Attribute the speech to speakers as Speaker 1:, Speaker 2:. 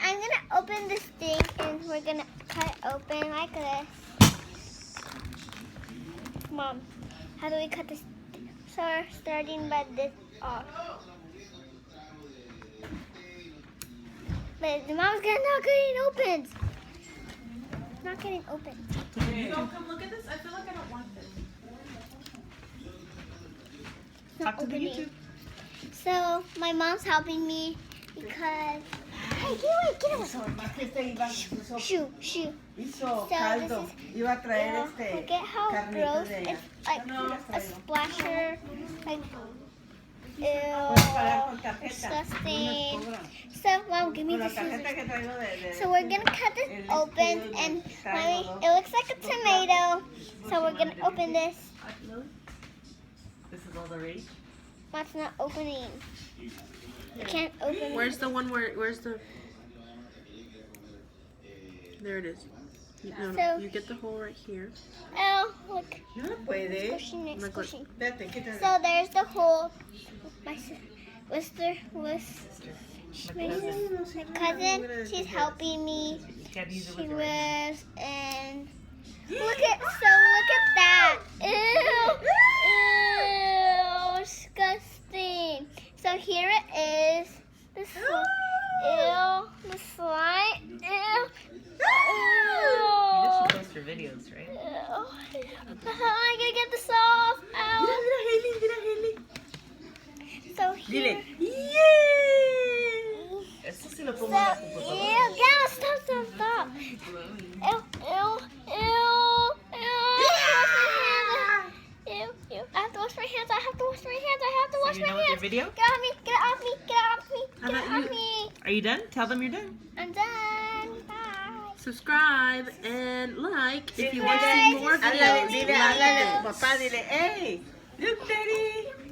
Speaker 1: I'm gonna open this thing and we're gonna cut it open like this. Mom, how do we cut this? So we're starting by this off. But the mom's not getting opened. It's not getting opened.
Speaker 2: So come look at this. I feel like I don't want this.
Speaker 1: It's not opening. So my mom's helping me because. Hey, get away! Shoo.
Speaker 3: Hizo caldo. Iba a traer
Speaker 1: Look at how gross it's like a splasher. Like, ew, disgusting. So, Mom, give me the scissors. So we're gonna cut this open, and it looks like a tomato. So we're gonna open this.
Speaker 2: This is all the rage.
Speaker 1: It's not opening. I can't open it.
Speaker 4: Where's the one where's the... There it is.
Speaker 1: So-
Speaker 4: You get the hole right here.
Speaker 1: Oh, look.
Speaker 3: No puede.
Speaker 1: Squishing.
Speaker 3: Vete, quítate.
Speaker 1: So there's the hole. My cousin, she's helping me.
Speaker 2: Can't use it
Speaker 1: She
Speaker 2: with the right
Speaker 1: was, and look at that. Ew, disgusting. So here it is. The slime. Ew.
Speaker 2: You just post your videos, right?
Speaker 1: I'm gonna get this off. Ow.
Speaker 3: Mira, Hailey.
Speaker 1: So here.
Speaker 3: Dile. Yay.
Speaker 2: Eso sí lo pongo
Speaker 1: So,
Speaker 2: en la computadora.
Speaker 1: yeah, stop. Ew. I have to wash my hands. I have to wash my
Speaker 2: So you know with your video?
Speaker 1: Get off me.
Speaker 2: Are you done? Tell them you're done.
Speaker 1: I'm done. Bye.
Speaker 4: Subscribe and like if you
Speaker 1: Subscribe.
Speaker 4: want to see more
Speaker 1: Háblale,
Speaker 4: videos.
Speaker 3: Dile,
Speaker 4: like
Speaker 3: háblale a
Speaker 4: this.
Speaker 3: tu papá, dile, hey, look, daddy.